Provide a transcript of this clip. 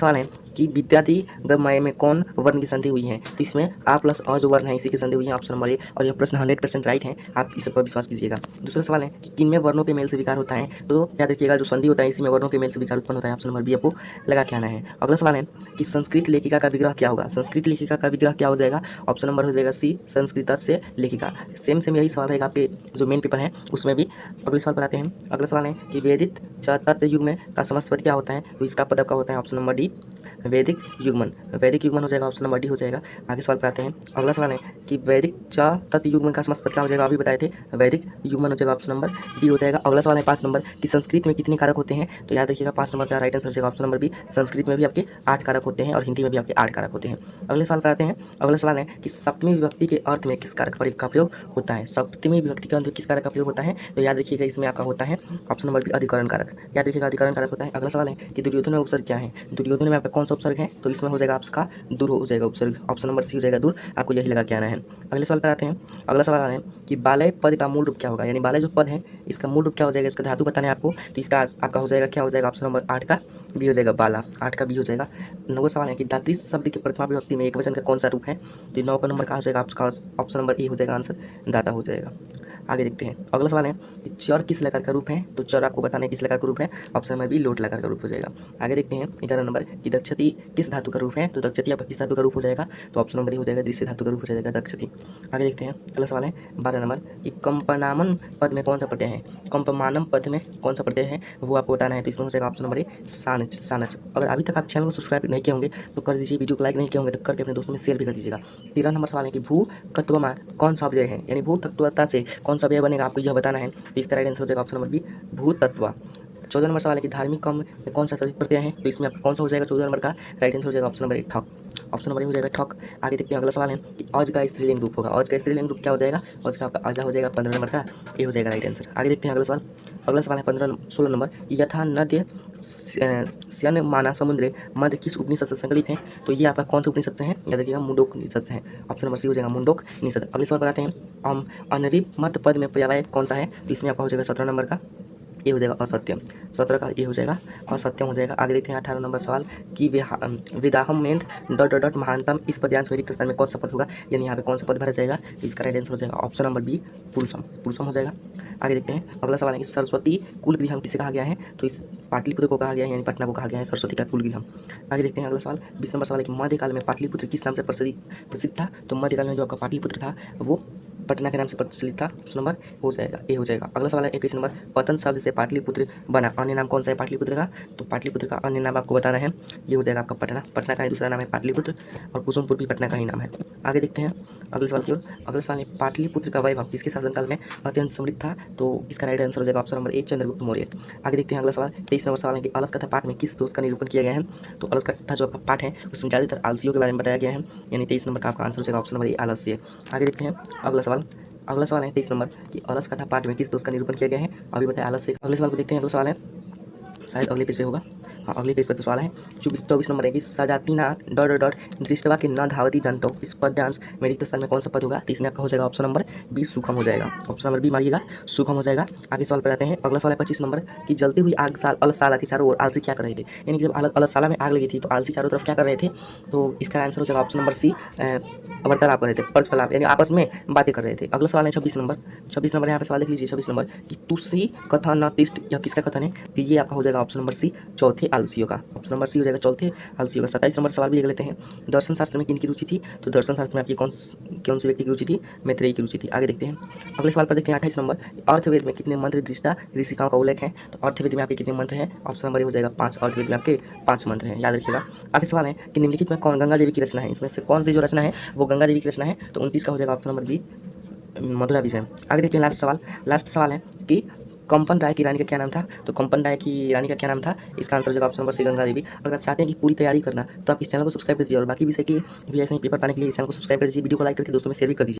सवाल है कि विद्यार्थी गमय में कौन वर्ण की संधि हुई है? तो इसमें आ प्लस अ जो वर्ण है इसी की संधि हुई है, ऑप्शन नंबर ए। और यह प्रश्न 100% राइट है, आप इस पर विश्वास कीजिएगा। दूसरा सवाल है कि किनमें वर्णों के मेल से विकार होता है? तो याद रखिएगा जो संधि होता है इसी में वर्णों के मेल से विकार उत्पन्न होता है, ऑप्शन नंबर बी आपको लगा के आना है। अगला सवाल है कि संस्कृत लेखिका का विग्रह क्या होगा? संस्कृत लेखिका का विग्रह क्या हो जाएगा? ऑप्शन नंबर हो जाएगा सी, संस्कृत से लेखिका। सेम यही सवाल रहेगा आपके जो मेन पेपर है उसमें भी। अगले सवाल पर आते हैं। अगला सवाल है कि वैदिक तत्व युग में का समस्त पद क्या होता है? तो इसका पद आपका होता है ऑप्शन नंबर डी, वैदिक युग्मन। वैदिक युग्मन हो जाएगा, ऑप्शन नंबर डी हो जाएगा। आगे सवाल पर आते हैं। अगला सवाल है कि वैदिक तत्व युग्मन का समस्त पद क्या हो जाएगा? अभी बताए थे वैदिक युग्मन हो जाएगा, ऑप्शन नंबर डी हो जाएगा। अगला सवाल है 5 नंबर कि संस्कृत में कितने कारक होते हैं? तो याद रखिएगा 5 नंबर का राइट आंसर हो जाएगा ऑप्शन नंबर बी, संस्कृत में भी आपके 8 कारक होते हैं और हिंदी में भी आपके 8 कारक होते हैं। अगले सवाल पर आते हैं। अगला सवाल है कि सप्तमी विभक्ति के अर्थ में किस कारक का प्रयोग होता है? सप्तमी विभक्ति के अर्थ में किस कारक का प्रयोग होता है? तो याद रखिएगा इसमें आपका होता है ऑप्शन नंबर बी, अधिकरण कारक। याद रखिएगा अधिकरण कारक होता है। अगला सवाल है कि दुर्योधन में उपसर्ग क्या है? दुर्योधन में आपका कौन सा उपसर्ग है? तो इसमें हो जाएगा आपका दूर हो जाएगा उपसर्ग, ऑप्शन नंबर सी हो जाएगा दूर, आपको यही लगा के आना है। अगले सवाल पर आते हैं। अगला सवाल है कि बालय पद का मूल रूप क्या होगा? यानी बालय जो पद है इसका मूल रूप क्या हो जाएगा? इसका धातु बताना है आपको, तो इसका आपका हो जाएगा क्या हो जाएगा? ऑप्शन नंबर 8 का बी हो जाएगा, बाला, 8 का बी हो जाएगा। 9वां सवाल है कि दात्री शब्द की प्रथमा विभक्ति में एक वचन का कौन सा रूप है? तो 9 का नंबर कहाँ हो जाएगा आपका? ऑप्शन नंबर ए हो जाएगा आंसर, दाता हो जाएगा। आगे देखते हैं। अगला सवाल है कि चर किस लकार का रूप है? तो चर आपको बताना है किस लकार का रूप है, ऑप्शन नंबर बी, लोट लकार का रूप हो जाएगा। आगे देखते हैं 11 नंबर कि दक्षति किस धातु का रूप है? तो दक्षति आपका किस धातु का रूप हो जाएगा? तो ऑप्शन नंबर ए हो जाएगा, दृश्य धातु का रूप हो जाएगा दक्षति। आगे देखते हैं। अगला सवाल है 12 नंबर कि कंपनामन पद में कौन सा प्रत्यय है? कंपमानम पद में कौन सा प्रत्यय है वो आपको बताना है, तो इसमें हो जाएगा ऑप्शन नंबर ए, सानच, सानच। अगर अभी तक आप चैनल को सब्सक्राइब नहीं किए होंगे तो कर दीजिए, वीडियो को लाइक नहीं किए होंगे तो करके अपने दोस्तों में शेयर भी कर दीजिएगा। 13 नंबर सवाल है कि भू तत्वमा कौन सा अव्यय है? यानी भू तत्वता से कौन सा अव्यय बनेगा आपको यह बताना है, तो इसका राइट आंसर हो जाएगा ऑप्शन नंबर बी, भूतत्व। 14 नंबर सवाल है कि धार्मिक क्रम में कौन सा तद्धित प्रत्यय है? तो इसमें कौन सा हो जाएगा 14 नंबर का राइट आंसर हो जाएगा ऑप्शन नंबर ए, ठक, ऑप्शन नंबर ए हो जाएगा ठक। आगे देखते हैं। अगला सवाल है कि औज का स्त्रीलिंग रूप होगा, औज का स्त्रीलिंग रूप क्या हो जाएगा? औज का आपका आजा हो जाएगा 15 नंबर का, ए हो जाएगा राइट आंसर। आगे देखते हैं अगला सवाल। अगला सवाल है 16 नंबर यथा नद्य श्यन माना समुद्र मध्य किस उपनिषद से संकलित है? तो ये आपका कौन सा उपनिषद से है? याद रखिएगा मुंडोक उपनिषद से है, ऑप्शन नंबर सी हो जाएगा मुंडोक उपनिषद। अगले सवाल बताते हैं। अनरिप मत पद में पर्याय कौन सा है? तो इसमें आपका हो जाएगा 17 नंबर का ये हो जाएगा असत्यम, 17 का ये हो जाएगा असत्यम हो जाएगा। आगे देखते हैं 18 नंबर सवाल कि विदाहम मेंध डॉट डॉट डॉट महानतम इस पद्यांश में रिक्त स्थान में कौन सा पद होगा? यानी यहाँ पे कौन सा पद भरा जाएगा? इसका राइट आंसर हो जाएगा ऑप्शन नंबर बी, पुरुषम, पुरुषम हो जाएगा। आगे देखते हैं। अगला सवाल है कि सरस्वती कुल गृहम किसे कहा गया है? तो इस पाटलिपुत्र को कहा गया है, यानी पटना को कहा गया है सरस्वती का कुल गृहम। आगे देखते हैं अगला सवाल 20 नंबर सवाल है कि मध्यकाल में पाटलिपुत्र किस नाम से प्रसिद्ध था? तो मध्यकाल में जो आपका पाटलिपुत्र था वो पटना के नाम से प्रचलित था, ऑप्शन नंबर हो जाएगा ए हो जाएगा। अगला सवाल है 21 नंबर पतन शब्द से पाटलिपुत्र बना, अन्य नाम कौन सा है पाटलिपुत्र का? तो पाटलिपुत्र का अन्य नाम आपको बताना है, ये हो जाएगा आपका पटना, पटना का दूसरा नाम है पाटलिपुत्र और कुसुमपुर भी पटना का ही नाम है। आगे देखते हैं अगले सवाल की ओर। अगले सवाल है पाटलिपुत्र का वैभव किसके शासनकाल में अत्यंत समृद्ध था? तो इसका राइट आंसर हो जाएगा option number A, Chandragupta Maurya. आगे देखते हैं अगला सवाल 23 नंबर सवाल है कि अलस कथा पाठ में किस दोष का निरूपण किया गया है? तो अलस कथा जो पाठ है उसमें ज़्यादातर आलसियों के बारे में बताया गया है, यानी 23 नंबर का आपका आंसर हो जाएगा ऑप्शन नंबर ए, आलस्य। आगे देखते हैं अगला सवाल। अगला सवाल है 23 नंबर कि अलस कथा पाठ में किस दोष का निरूपण किया गया है? अभी बताया आलस्य। अगले सवाल को देखते हैं। अगला सवाल है शायद अगले पेज पे होगा, हाँ अगले पेज पर तो सवाल है 24 नंबर है कि सजातीना डॉट डॉट डॉट दृष्टवा के न धावती जनतो इस पद्यांश में रिक्त स्थान में कौन सा पद होगा? तीसरे आपका हो जाएगा ऑप्शन नंबर बी, सुखम हो जाएगा, ऑप्शन नंबर बी मारिएगा, सुखम हो जाएगा। आगे सवाल पर आते हैं। अगला सवाल है 25 नंबर कि जलती हुई आग अलसाला के चारों ओर आलसी क्या कर रहे थे? यानी कि जब अलसाला में आग लगी थी तो आलसी चारों तरफ क्या कर रहे थे? तो इसका आंसर हो जाएगा ऑप्शन नंबर सी, वार्तालाप कर रहे थे, पर्सफलाप, यानी आपस में बातें कर रहे थे। अगला सवाल है 26 नंबर यहाँ पे सवाल लिख लीजिए 26 नंबर कि तुसी कथन न तिष्ठ, यह किसका कथन है? तो ये आपका हो जाएगा ऑप्शन नंबर सी, चौथे आलसियों का, ऑप्शन नंबर सी हो जाएगा चौथे आलसियों का। 27 नंबर सवाल भी देख लेते हैं। दर्शन शास्त्र में किनकी रुचि थी? तो दर्शन शास्त्र में आपकी कौन सी व्यक्ति की रुचि थी? मैत्रेयी की रुचि थी। आगे देखते हैं। अगले सवाल पर देखते हैं 28 नंबर अर्थवेद में कितने मंत्र दृष्टा ऋषिकाओं का उल्लेख है? तो अर्थवेद में आपके कितने मंत्र हैं? ऑप्शन नंबर ए हो जाएगा 5, अर्थवेद में आपके 5 मंत्र हैं, याद रखिएगा। आगे सवाल है कि निम्नलिखित में कौन गंगा देवी की रचना है? इसमें से कौन सी जो रचना है वो गंगा देवी की रचना है? तो 29 का हो जाएगा ऑप्शन नंबर बी, मधुरा विजय। आगे देखते हैं लास्ट सवाल है कि कंपन राय की रानी का क्या नाम था? तो कंपन राय की रानी का क्या नाम था? इसका आंसर हो जाएगा option number C, Ganga Devi. अगर आप चाहते हैं कि पूरी तैयारी करना तो आप इस चैनल को सब्सक्राइब कर दीजिए और बाकी विषय की भी ऐसे ही पेपर पाने के लिए इस चैनल को सब्सक्राइब कर दीजिए, वीडियो को लाइक करके दोस्तों में शेयर भी कर दीजिए।